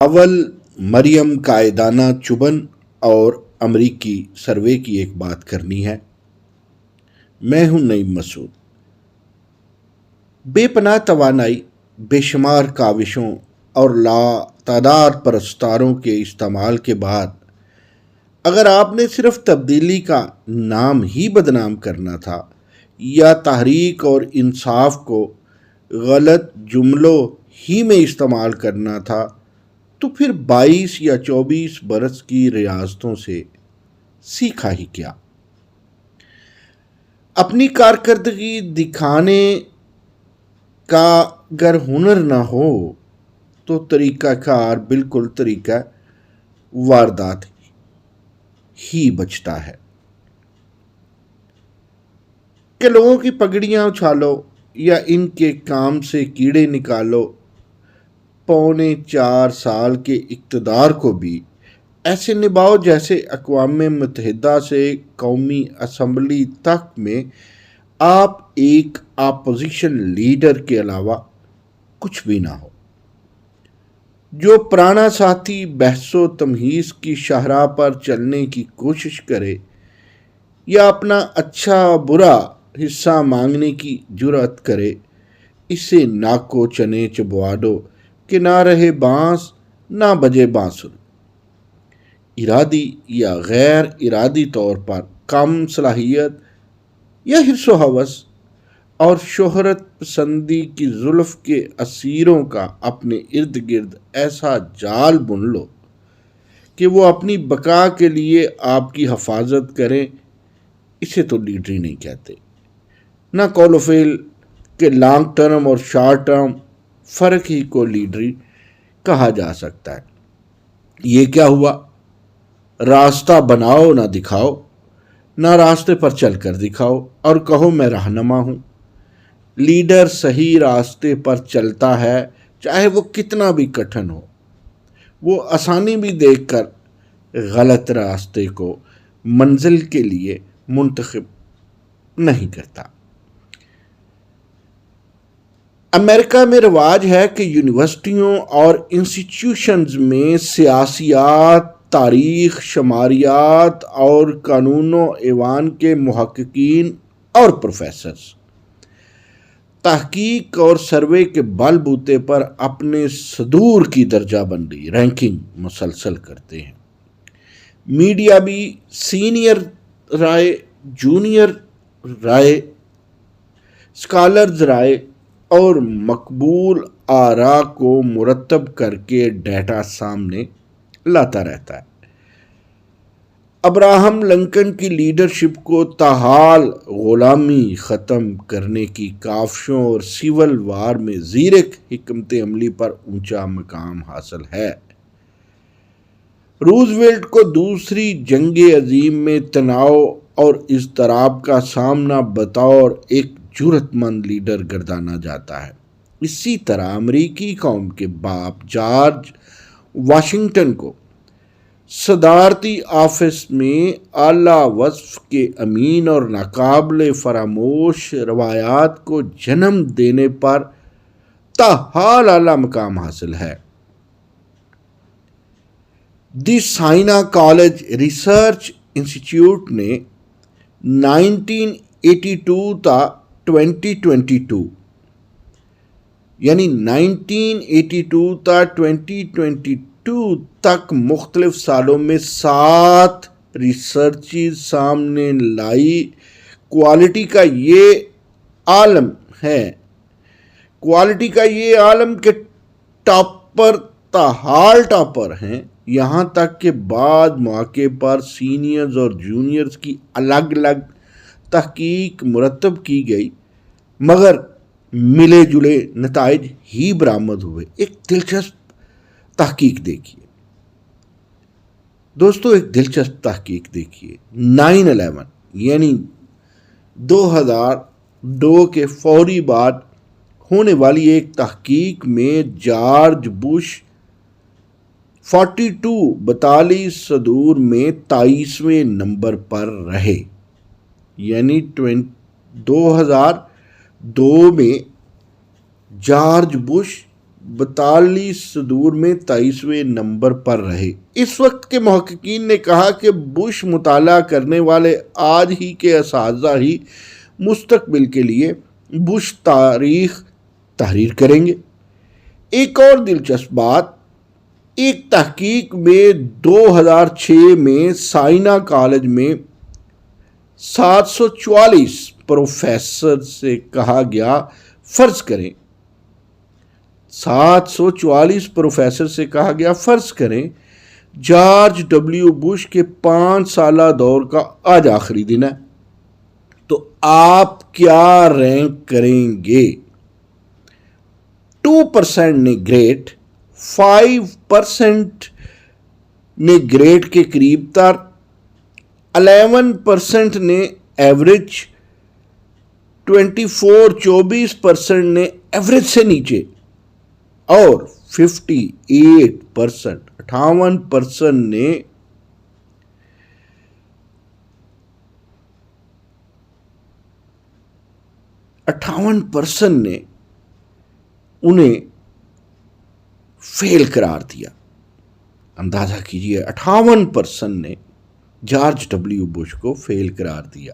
اول مریم قائدانہ چبھن اور امریکی سروے کی ایک بات کرنی ہے۔ میں ہوں نعیم مسعود۔ بے پناہ توانائی، بے شمار کاوشوں اور لاتعداد پرستاروں کے استعمال کے بعد اگر آپ نے صرف تبدیلی کا نام ہی بدنام کرنا تھا یا تحریک اور انصاف کو غلط جملوں ہی میں استعمال کرنا تھا تو پھر 22 یا 24 برس کی ریاستوں سے سیکھا ہی کیا؟ اپنی کارکردگی دکھانے کا اگر ہنر نہ ہو تو طریقہ کار بالکل طریقہ واردات ہی بچتا ہے کہ لوگوں کی پگڑیاں اچھالو یا ان کے کام سے کیڑے نکالو۔ 4.25 سال کے اقتدار کو بھی ایسے نبھاؤ جیسے اقوام متحدہ سے قومی اسمبلی تک میں آپ ایک اپوزیشن لیڈر کے علاوہ کچھ بھی نہ ہو۔ جو پرانا ساتھی بحث و تمہیز کی شاہراہ پر چلنے کی کوشش کرے یا اپنا اچھا برا حصہ مانگنے کی جرأت کرے، اسے ناکو چنے چبوا دو کہ نہ رہے بانس نہ بجے بانسری۔ ارادی یا غیر ارادی طور پر کم صلاحیت یا حرص و ہوس اور شہرت پسندی کی زلف کے اسیروں کا اپنے ارد گرد ایسا جال بن لو کہ وہ اپنی بقا کے لیے آپ کی حفاظت کریں، اسے تو لیڈری نہیں کہتے۔ نہ قول و فعل کے لانگ ٹرم اور شارٹ ٹرم فرق ہی کو لیڈری کہا جا سکتا ہے۔ یہ کیا ہوا؟ راستہ بناؤ نہ دکھاؤ، نہ راستے پر چل کر دکھاؤ اور کہو میں رہنما ہوں۔ لیڈر صحیح راستے پر چلتا ہے چاہے وہ کتنا بھی کٹھن ہو۔ وہ آسانی بھی دیکھ کر غلط راستے کو منزل کے لیے منتخب نہیں کرتا۔ امریکہ میں رواج ہے کہ یونیورسٹیوں اور انسٹیٹیوشنز میں سیاسیات، تاریخ، شماریات اور قانون و ایوان کے محققین اور پروفیسرز تحقیق اور سروے کے بل بوتے پر اپنے صدور کی درجہ بندی رینکنگ مسلسل کرتے ہیں۔ میڈیا بھی سینئر رائے، جونیئر رائے، اسکالرز رائے اور مقبول آراء کو مرتب کر کے ڈیٹا سامنے لاتا رہتا ہے۔ ابراہم لنکن کی لیڈرشپ کو تاحال غلامی ختم کرنے کی کاوشوں اور سول وار میں زیرک حکمت عملی پر اونچا مقام حاصل ہے۔ روزویلٹ کو دوسری جنگ عظیم میں تناؤ اور اضطراب کا سامنا بطور ایک جرأت مند لیڈر گردانا جاتا ہے۔ اسی طرح امریکی قوم کے باپ جارج واشنگٹن کو صدارتی آفس میں اعلیٰ وصف کے امین اور ناقابل فراموش روایات کو جنم دینے پر تاحال اعلیٰ مقام حاصل ہے۔ دی سائنا کالج ریسرچ انسٹیٹیوٹ نے 1982 تا 2022 یعنی 1982 تا 2022 تک مختلف سالوں میں 7 ریسرچز سامنے لائی۔ کوالٹی کا یہ عالم کے ٹاپر تاحال ٹاپر ہیں، یہاں تک کہ بعض مواقع پر سینئرز اور جونیئرز کی الگ الگ تحقیق مرتب کی گئی مگر ملے جلے نتائج ہی برآمد ہوئے۔ ایک دلچسپ تحقیق دیکھیے دوستو، 9/11 یعنی 2002 کے فوری بعد ہونے والی ایک تحقیق میں جارج بش 42 صدور میں 23ویں نمبر پر رہے۔ یعنی 2002 میں جارج بش 42 صدور میں 23ویں نمبر پر رہے۔ اس وقت کے محققین نے کہا کہ بش مطالعہ کرنے والے آج ہی کے اساتذہ ہی مستقبل کے لیے بش تاریخ تحریر کریں گے۔ ایک اور دلچسپ بات، ایک تحقیق میں 2006 میں سائنا کالج میں 744 پروفیسر سے کہا گیا، فرض کریں 744 پروفیسر سے کہا گیا فرض کریں جارج ڈبلیو بش کے 5 سالہ دور کا آج آخری دن ہے، تو آپ کیا رینک کریں گے؟ 2% نے گریٹ، 5% نے گریٹ کے قریب تر، 11% نے ایوریج، 24% نے ایوریج سے نیچے، اور 58% نے انہیں فیل قرار دیا۔ اندازہ کیجئے 58% نے جارج ڈبلیو بش کو فیل قرار دیا۔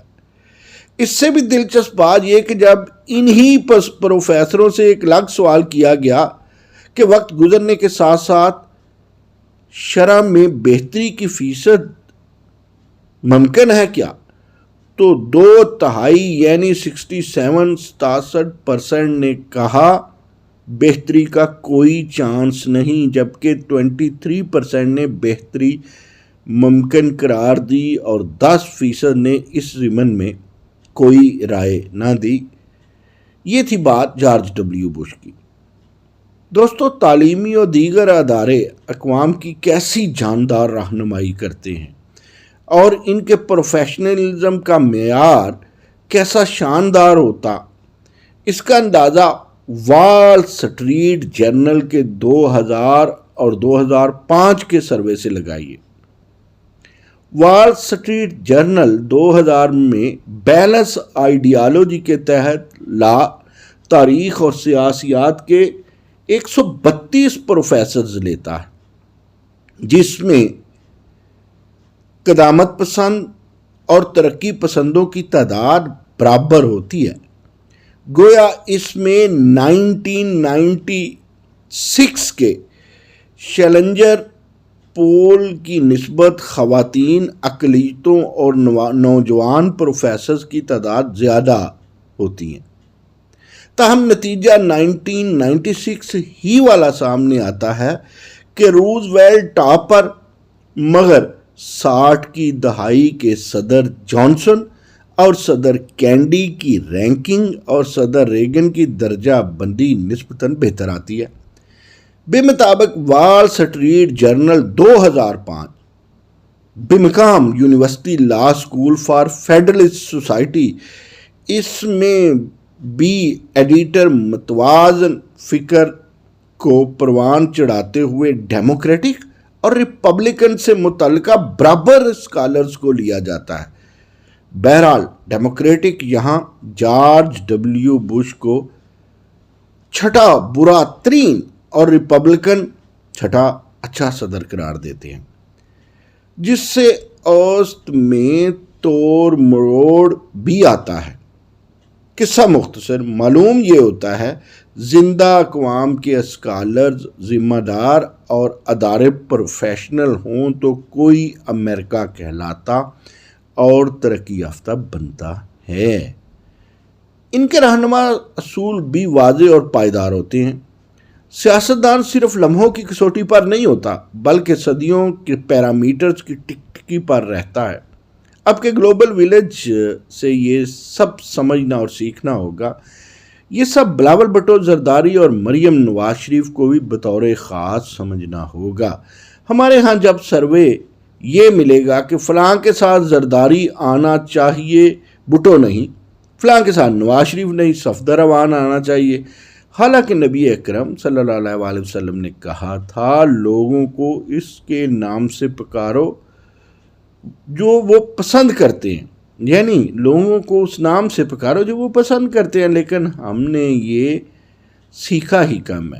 اس سے بھی دلچسپ بات یہ کہ جب انہی پروفیسروں سے ایک الگ سوال کیا گیا کہ وقت گزرنے کے ساتھ ساتھ شرح میں بہتری کی فیصد ممکن ہے کیا، تو 2/3 یعنی 67% نے کہا بہتری کا کوئی چانس نہیں، جبکہ 23% نے بہتری ممکن قرار دی اور 10% نے اس ضمن میں کوئی رائے نہ دی۔ یہ تھی بات جارج ڈبلیو بش کی۔ دوستو، تعلیمی اور دیگر ادارے اقوام کی کیسی جاندار رہنمائی کرتے ہیں اور ان کے پروفیشنلزم کا معیار کیسا شاندار ہوتا، اس کا اندازہ وال سٹریٹ جرنل کے 2000 اور 2005 کے سروے سے لگائیے۔ وال سٹریٹ جرنل 2000 میں بیلنس آئیڈیالوجی کے تحت لا، تاریخ اور سیاسیات کے 132 پروفیسرز لیتا ہے، جس میں قدامت پسند اور ترقی پسندوں کی تعداد برابر ہوتی ہے۔ گویا اس میں 1996 کے شیلنجر پول کی نسبت خواتین، اقلیتوں اور نوجوان پروفیسرز کی تعداد زیادہ ہوتی ہیں۔ تاہم نتیجہ 1996 ہی والا سامنے آتا ہے کہ روزویلٹ ٹاپر، مگر 60 کی دہائی کے صدر جانسن اور صدر کینڈی کی رینکنگ اور صدر ریگن کی درجہ بندی نسبتاً بہتر آتی ہے۔ بمطابق Wall Street Journal 2005 Birmingham university law school for Federalist Society, اس میں بھی ایڈیٹر متوازن فکر کو پروان چڑھاتے ہوئے ڈیموکریٹک اور ریپبلکن سے متعلقہ برابر اسکالرز کو لیا جاتا ہے۔ بہرحال ڈیموکریٹک یہاں جارج ڈبلیو بش کو چھٹا برا ترین اور ریپبلکن چھٹا اچھا صدر قرار دیتے ہیں، جس سے اوسط میں توڑ مروڑ بھی آتا ہے۔ قصہ مختصر معلوم یہ ہوتا ہے، زندہ اقوام کے اسکالرز ذمہ دار اور ادارے پروفیشنل ہوں تو کوئی امریکہ کہلاتا اور ترقی یافتہ بنتا ہے۔ ان کے رہنما اصول بھی واضح اور پائیدار ہوتے ہیں۔ سیاستدان صرف لمحوں کی کسوٹی پر نہیں ہوتا، بلکہ صدیوں کے پیرامیٹرز کی ٹکی پر رہتا ہے۔ اب کے گلوبل ویلیج سے یہ سب سمجھنا اور سیکھنا ہوگا۔ یہ سب بلاول بھٹو زرداری اور مریم نواز شریف کو بھی بطور خاص سمجھنا ہوگا۔ ہمارے ہاں جب سروے یہ ملے گا کہ فلاں کے ساتھ زرداری آنا چاہیے، بھٹو نہیں، فلاں کے ساتھ نواز شریف نہیں، صفدر روان آنا چاہیے، حالانکہ نبی اکرم صلی اللہ علیہ وسلم نے کہا تھا لوگوں کو اس کے نام سے پکارو جو وہ پسند کرتے ہیں، یعنی لوگوں کو اس نام سے پکارو جو وہ پسند کرتے ہیں، لیکن ہم نے یہ سیکھا ہی کم ہے۔